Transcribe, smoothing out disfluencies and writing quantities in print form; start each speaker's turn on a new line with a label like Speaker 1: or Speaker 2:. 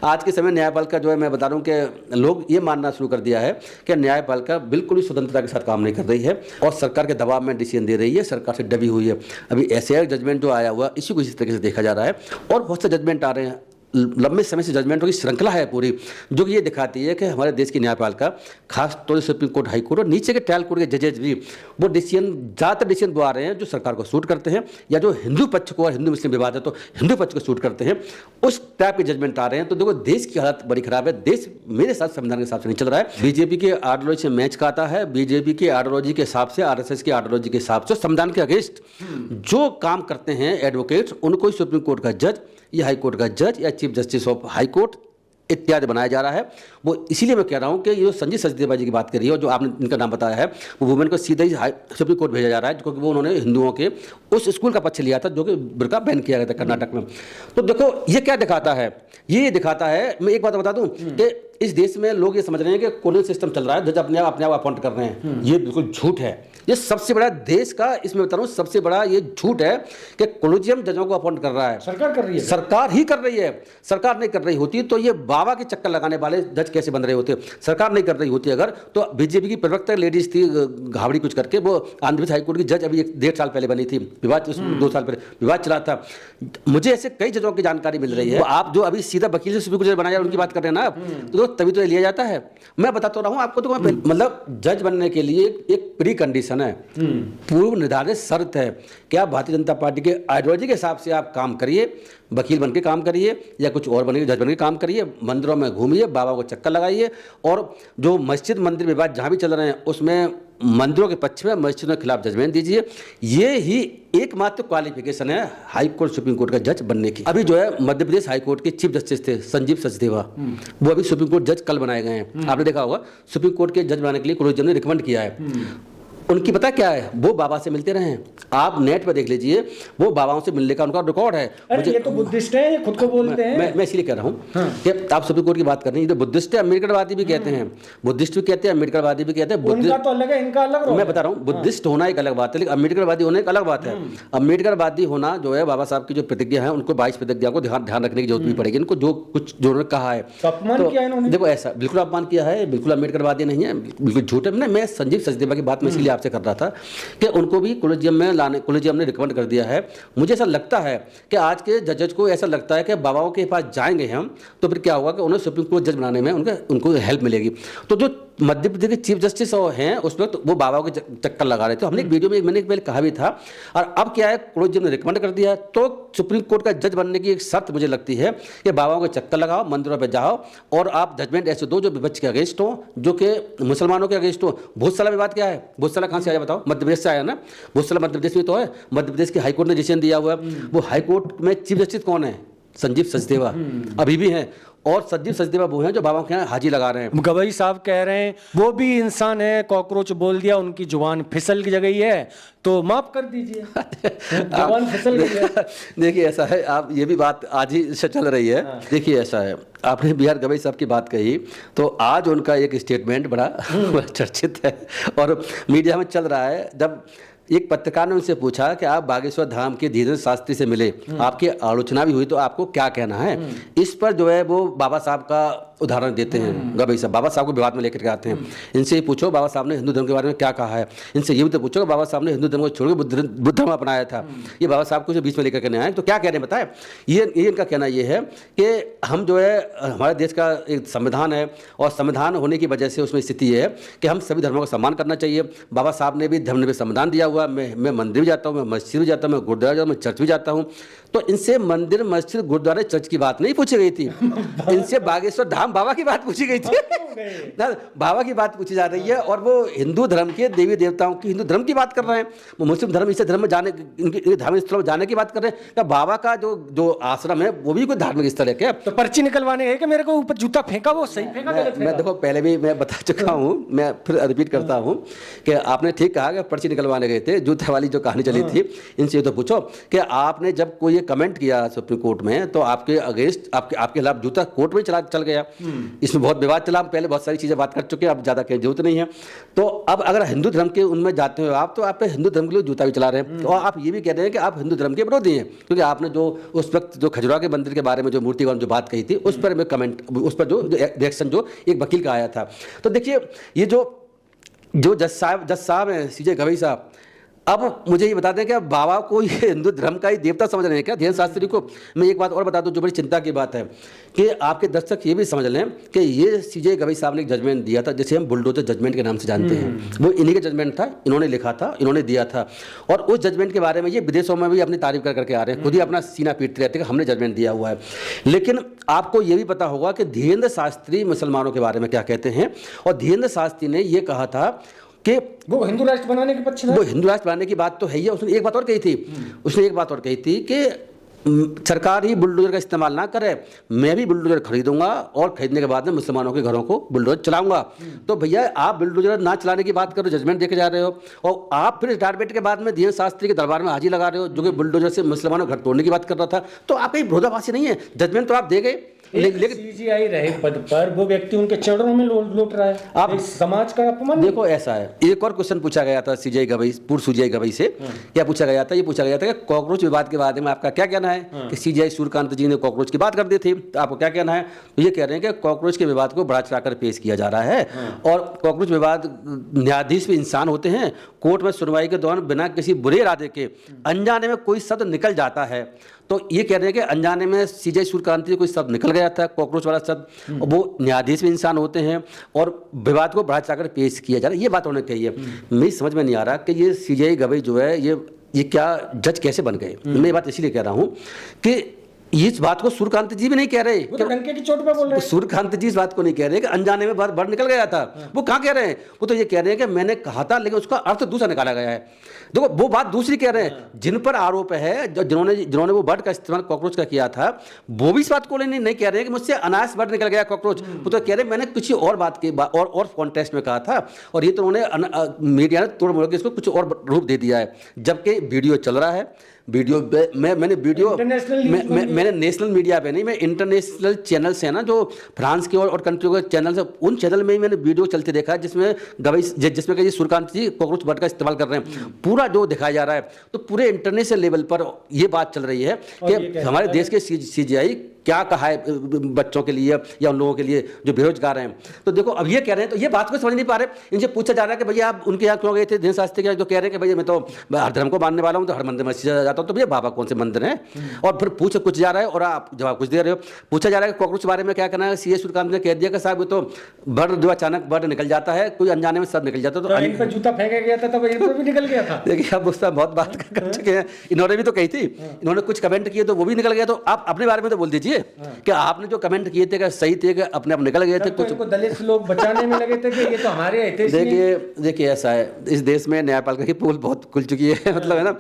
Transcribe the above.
Speaker 1: आज के समय न्यायपालिका जो है, मैं बता रहा हूँ कि लोग ये मानना शुरू कर दिया है कि न्यायपालिका बिल्कुल ही स्वतंत्रता के साथ काम नहीं कर रही है और सरकार के दबाव में डिसीजन दे रही है, सरकार से दबी हुई है। अभी ऐसे जजमेंट जो आया हुआ इसी को इसी तरीके से देखा जा रहा है और बहुत से जजमेंट आ रहे हैं, लंबे समय से जजमेंटों की श्रृंखला है पूरी, जो कि ये दिखाती है कि हमारे देश की न्यायपालिका, खास तौर से सुप्रीम कोर्ट, हाई कोर्ट और नीचे के ट्रायल कोर्ट के जजेज भी वो डिसीजन, ज़्यादातर डिसीजन वो आ रहे हैं जो सरकार को सूट करते हैं या जो हिंदू पक्ष को, हिंदू मुस्लिम विवाद है तो हिंदू पक्ष को सूट करते हैं, उस टाइप के जजमेंट आ रहे हैं। तो देखो देश की हालत बड़ी खराब है, देश मेरे साथ संविधान के हिसाब से नहीं चल रहा है। बीजेपी के आइडियोलॉजी से मैच खाता है, बीजेपी की आइडियोलॉजी के हिसाब से, आरएसएस की आइडियोलॉजी के हिसाब से संविधान के अगेंस्ट जो काम करते हैं एडवोकेट्स, उनको ही सुप्रीम कोर्ट का जज या हाई कोर्ट का जज या chief justice of high court इत्यादि बनाया जा रहा है। वो इसीलिए मैं कह रहा हूँ कि ये संजीव सचदेवा जी की बात करी है और जो आपने इनका नाम बताया है, वो वुमेन को सीधे ही सुप्रीम कोर्ट भेजा जा रहा है क्योंकि वो उन्होंने हिंदुओं के उस स्कूल का पक्ष लिया था जो कि बुर्का बैन किया गया था कर्नाटक में। तो देखो ये क्या दिखाता है, ये दिखाता है, मैं एक बात बता दूं कि इस देश में लोग ये समझ रहे हैं कि कोलोनियल सिस्टम चल रहा है, जज अपने आप अपॉइंट कर रहे हैं। ये बिल्कुल झूठ है। ये सबसे बड़ा देश का, इसमें बता रहा हूँ, सबसे बड़ा ये झूठ है कि कोलोजियम जजों को अपॉइंट कर रहा है।
Speaker 2: सरकार कर रही है,
Speaker 1: सरकार ही कर रही है। सरकार नहीं कर रही होती तो ये बाबा के चक्कर लगाने वाले जज कैसे बन रहे होते? सरकार नहीं कर रही होती अगर, तो बीजेपी की प्रवक्ता लेडीज थी घावड़ी कुछ करके, वो आंध्र प्रदेश हाईकोर्ट की जज अभी 1.5 साल पहले बनी थी, विवाद 2 साल पहले विवाद चला था। मुझे ऐसे कई जजों की जानकारी मिल रही है। तो आप जो अभी सीधा वकील से सुप्रीम कोर्ट बनाया उनकी बात कर रहे हैं ना आप, तो तभी तो लिया जाता है। मैं बताता रहा हूँ आपको, तो मतलब जज बनने के लिए एक प्री कंडीशन है, पूर्व निर्धारित शर्त है कि आप भारतीय जनता पार्टी के आइडियोलॉजी के हिसाब से आप काम करिए, वकील बन के काम करिए या कुछ और बनिए, जज बन के काम करिए, मंदिरों में घूमिए, बाबा को चक्कर लगाइए और जो मस्जिद मंदिर विवाद जहाँ भी चल रहे हैं उसमें मंदिरों के पक्ष में, मस्जिदों के खिलाफ जजमेंट दीजिए। ये ही एकमात्र क्वालिफिकेशन है हाई कोर्ट सुप्रीम कोर्ट का जज बनने की। अभी जो है मध्य प्रदेश हाई कोर्ट के चीफ जस्टिस थे संजीव सचदेवा, वो अभी सुप्रीम कोर्ट जज कल बनाए गए हैं। आपने देखा होगा सुप्रीम कोर्ट के जज बनाने के लिए कोलोजियम ने रिकमेंड किया है। उनकी पता क्या है, वो बाबा से मिलते रहे हैं। आप नेट पर देख लीजिए, वो बाबाओं से मिलने का उनका रिकॉर्ड है।
Speaker 2: अरे ये तो बुद्धिस्ट है, ये खुद को बोलते हैं।
Speaker 1: मैं इसलिए कह रहा हूँ कि आप सुप्रीम कोर्ट की बात कर रहे हैं, ये तो बुद्धिस्ट है, अम्बेडकरवादी भी कहते हैं, बुद्धिस्ट भी कहते हैं, अम्बेडकरवादी भी कहते हैं।
Speaker 2: उनका तो अलग है, इनका अलग है।
Speaker 1: मैं बता रहा हूँ, बुद्धिस्ट होना एक अलग बात है, लेकिन अम्बेडकरवादी होना एक अलग बात है। अम्बेडकरवादी होना जो है, बाबा साहब की जो प्रतिज्ञा है, उनको 22 प्रतिज्ञा को ध्यान रखने की जरूरत भी पड़ेगी। इनको जो कुछ जो उन्होंने कहा है,
Speaker 2: अपमान किया इन्होंने।
Speaker 1: देखो ऐसा बिल्कुल अपमान किया है, बिल्कुल अम्बेडकरवादी नहीं है, बिल्कुल झूठ है। मैं संजीव सचदेवा की बात मैं इसलिए आपसे कर रहा था कि उनको भी कोलोजियम में लाने, कोलोजियम ने रिकमेंड कर दिया है। मुझे ऐसा लगता है कि आज के जजेज को ऐसा लगता है कि बाबाओं के पास जाएंगे हम तो फिर क्या होगा कि उन्हें सुप्रीम कोर्ट जज बनाने में उनको हेल्प मिलेगी। तो जो मध्य प्रदेश के चीफ जस्टिस हैं उस वक्त वो बाबाओं के चक्कर लगा रहे थे। हमने एक वीडियो में मैंने पहले कहा भी था, और अब क्या है, कोलोजियम ने रिकमेंड कर दिया है। तो सुप्रीम कोर्ट का जज बनने की एक शर्त मुझे लगती है कि बाबाओं के चक्कर लगाओ, मंदिरों पर जाओ और आप जजमेंट ऐसे दो जो विपक्ष के अगेंस्ट हो, जो कि मुसलमानों के अगेंस्ट हो। बहुत सारा विवाद क्या है, बहुत सारा कहाँ से आया बताओ? मध्य प्रदेश से आया ना, बहुत सारा मध्य प्रदेश में तो है। मध्य प्रदेश की हाईकोर्ट ने डिसीजन दिया हुआ है। वो हाईकोर्ट में चीफ जस्टिस कौन है? संजीव सचदेवा अभी भी हैं, और संजीव सचदेवा वो हैं जो बाबा के यहाँ हाजी लगा रहे हैं।
Speaker 2: गवई साहब कह रहे हैं वो भी इंसान है, कॉकरोच बोल दिया, उनकी जुबान फिसल गई है तो माफ कर दीजिए। जुबान फिसल गई है।
Speaker 1: देखिए ऐसा है, आप ये भी बात आज ही से चल रही है। देखिए ऐसा है, आपने बिहार गवई साहब की बात कही तो आज उनका एक स्टेटमेंट बड़ा चर्चित है और मीडिया में चल रहा है। जब एक पत्रकार ने उनसे पूछा कि आप बागेश्वर धाम के धीरेन्द्र शास्त्री से मिले, आपकी आलोचना भी हुई, तो आपको क्या कहना है? इस पर जो है वो बाबा साहब का उदाहरण देते हैं गवई साहब, बाबा साहब को विवाद में लेकर के आते हैं। इनसे ये पूछो बाबा साहब ने हिंदू धर्म के बारे में क्या कहा है, इनसे ये भी तो पूछो बाबा साहब ने हिंदू धर्म को छोड़कर बुद्ध धर्म अपनाया था। ये बाबा साहब को बीच में लेकर के नहीं आए, तो क्या कह रहे हैं बताएं? ये इनका कहना ये है कि हम जो है, हमारे देश का एक संविधान है और संविधान होने की वजह से उसमें स्थिति ये है कि हम सभी धर्मों का सम्मान करना चाहिए। बाबा साहब ने भी धर्म में संविधान दिया हुआ, मैं मंदिर भी जाता हूँ, मैं मस्जिद भी जाता हूँ, मैं गुरुद्वारा जाता हूँ, मैं चर्च भी जाता हूँ। तो इनसे मंदिर, मस्जिद, गुरुद्वारे, चर्च की बात नहीं पूछी गई थी, इनसे बागेश्वर धाम बाबा की बात पूछी गई थी। बाबा की बात पूछी जा रही है और वो हिंदू धर्म के देवी देवताओं की, हिंदू धर्म की बात कर रहे हैं। वो मुस्लिम धर्म, इसे धर्म में जाने, इनके धार्मिक स्थलों में जाने की बात कर रहे हैं। क्या बाबा का जो आश्रम है वो भी कोई धार्मिक स्थल है क्या?
Speaker 2: तो पर्ची निकलवाने है कि मेरे को ऊपर जूता फेंका, वो सही फेंका गलत फेंका?
Speaker 1: मैं देखो पहले भी मैं बता चुका हूँ, मैं फिर रिपीट करता हूँ कि आपने ठीक कहा कि पर्ची निकलवाने गए थे। थे, जूते वाली जो कहानी चली थी, इनसे ये तो पूछो कि आपने जब कोई ये कमेंट किया सुप्रीम कोर्ट में तो आपके अगेंस्ट आपके खिलाफ जूता कोर्ट में चल गया। इसमें बहुत विवाद चला, हम पहले बहुत सारी चीज़ें बात कर चुके हैं, अब ज़्यादा कहीं जरूरत नहीं है। तो अब अगर हिंदू धर्म के उनमें जाते हो आप, तो आप हिंदू धर्म के लोग जूता भी चला रहे हैं, और आप ये भी कह रहे हैं कि आप हिंदू धर्म के विरोधी हैं, क्योंकि आपने जो उस वक्त जो खजुराहो के मंदिर के बारे में जो मूर्तिवान जो बात कही थी, उस पर मैं कमेंट, उस पर जो रिएक्शन जो एक वकील का आया था। तो देखिए ये जो जज साहब हैं CJ गवई साहब, अब मुझे ये बता दें कि अब बाबा को ये हिंदू धर्म का ही देवता समझ रहे हैं क्या, धीरेन्द्र शास्त्री को? मैं एक बात और बता दूं जो बड़ी चिंता की बात है कि आपके दर्शक ये भी समझ लें कि ये CJ गवई साहब ने एक जजमेंट दिया था, जिसे हम बुलडोजर जजमेंट के नाम से जानते हैं, वो इन्हीं का जजमेंट था, इन्होंने लिखा था, इन्होंने दिया था, और उस जजमेंट के बारे में ये विदेशों में भी अपनी तारीफ करके आ रहे हैं, खुद ही अपना सीना पीटते रहते हैं कि हमने जजमेंट दिया हुआ है। लेकिन आपको ये भी पता होगा कि धीरेन्द्र शास्त्री मुसलमानों के बारे में क्या कहते हैं, और धीरेन्द्र शास्त्री ने ये कहा था कि
Speaker 2: वो हिंदू राष्ट्र बनाने के पक्ष में,
Speaker 1: वो हिंदू राष्ट्र बनाने की बात तो है ही है। उसने एक बात और कही थी, उसने एक बात और कही थी कि सरकार ही बुलडोजर का इस्तेमाल ना करे, मैं भी बुलडोजर खरीदूंगा और खरीदने के बाद में मुसलमानों के घरों को बुलडोजर चलाऊंगा। तो भैया आप बुलडोजर ना चलाने की बात करो, जजमेंट देके जा रहे हो, और आप फिर रिटायरमेंट के बाद में धीरेन्द्र शास्त्री के दरबार में हाजिर लगा रहे हो, जो कि बुलडोजर से मुसलमानों घर तोड़ने की बात कर रहा था। तो आप कहीं विरोधाभासी नहीं है, जजमेंट तो आप दे गए,
Speaker 2: लेकिन CGI रहे पद पर वो व्यक्ति उनके चरणों में लौट रहा है, आप समाज का अपमान।
Speaker 1: देखो ऐसा है, एक और क्वेश्चन पूछा गया था CJ गवई, पूर्व CJ गवई से, क्या पूछा गया था? ये पूछा गया था कि कॉकरोच विवाद के बारे में आपका क्या कहना है, कि CJ सूर्यकांत जी ने कॉकरोच की बात कर दी थी, तो आपको क्या कहना है? तो ये कह रहे हैं कि कॉकरोच के विवाद को बढ़ा चढ़ाकर पेश किया जा रहा है, और कॉकरोच विवाद, न्यायाधीश भी इंसान होते हैं, कोर्ट में सुनवाई के दौरान बिना किसी बुरे इरादे के अनजाने में कोई शब्द निकल जाता है। तो ये कह रहे हैं कि अनजाने में CJ सूर्यकांत जी कोई शब्द निकल गया था, कॉकरोच वाला शब्द, वो न्यायाधीश भी इंसान होते हैं, और विवाद को बढ़ा चढ़ाकर पेश किया जा रहा है, ये बात उन्होंने कही है। मेरी समझ में नहीं आ रहा कि ये CJ गवई जो है ये क्या जज कैसे बन गए। मैं ये बात इसीलिए कह रहा हूँ कि इस बात को सूर्यकांत जी भी नहीं कह रहे,
Speaker 2: वो तो डंके की चोट पे बोल रहे हैं।
Speaker 1: सूर्यकांत जी इस बात को नहीं कह रहे कि अनजाने में वर्ड निकल गया था, वो कहाँ कह रहे हैं? वो तो ये कह रहे हैं कि मैंने कहा था लेकिन उसका अर्थ दूसरा निकाला गया है। देखो वो बात दूसरी कह रहे हैं, जिन पर आरोप है, जिन्होंने वो वर्ड का इस्तेमाल कॉकरोच का किया था, वो भी इस बात को नहीं कह रहे हैं कि मुझसे अनायास वर्ड निकल गया कॉकरोच। वो तो कह रहे हैं मैंने किसी और बात की और कॉन्टेक्स्ट में कहा था, और ये तो उन्होंने मीडिया ने तोड़ मोड़ के इसको कुछ और रूप दे दिया है, जबकि वीडियो चल रहा है। वीडियो मैंने नेशनल मीडिया पे नहीं, मैं इंटरनेशनल चैनल्स हैं ना, जो फ्रांस के और कंट्री के चैनल्स हैं, उन चैनल में ही मैंने वीडियो चलते देखा है, जिसमें कि सूर्यकांत जी कॉकरोच वर्ड का इस्तेमाल कर रहे हैं, पूरा जो दिखाया जा रहा है। तो पूरे इंटरनेशनल लेवल पर ये बात चल रही है कि हमारे देश के CGI क्या कहा है बच्चों के लिए या उन लोगों के लिए जो बेरोजगार हैं। तो देखो अब ये कह रहे हैं, तो ये बात को समझ नहीं पा रहे। इनसे पूछा जा रहा है कि भैया आप उनके यहाँ क्यों गए थे, धीरेन्द्र शास्त्री के, जो कह रहे हैं कि भैया मैं तो हर धर्म को मानने वाला हूँ, तो हर मंदिर में जाता हूँ, तो भैया बाबा कौन से मंदिर हैं? और फिर पूछ कुछ जा रहा है और आप जवाब कुछ दे रहे हो। पूछा जा रहा है कि कॉकरोच के बारे में क्या कहना है, CJ सूर्यकांत ने कह दिया कि साहब ये तो वर्ड जो अचानक वर्ड निकल जाता है, कोई अनजाने में सब निकल जाता है।
Speaker 2: तो इन पर जूता फेंका गया था तब इन पर भी निकल गया था।
Speaker 1: देखिए आप उसका बहुत बात कर चुके हैं, इन्होंने भी तो कही थी, इन्होंने कुछ कमेंट किए तो वो भी निकल गया। तो आप अपने बारे में तो बोल दीजिए कि आपने जो कमेंट किए थे सही थे कि अपने आप निकल गए थे?
Speaker 2: कुछ दलित लोग बचाने में लगे थे कि ये तो हमारे।
Speaker 1: देखिए ऐसा है, इस देश में न्यायपालिका की पोल बहुत खुल चुकी है, मतलब है ना,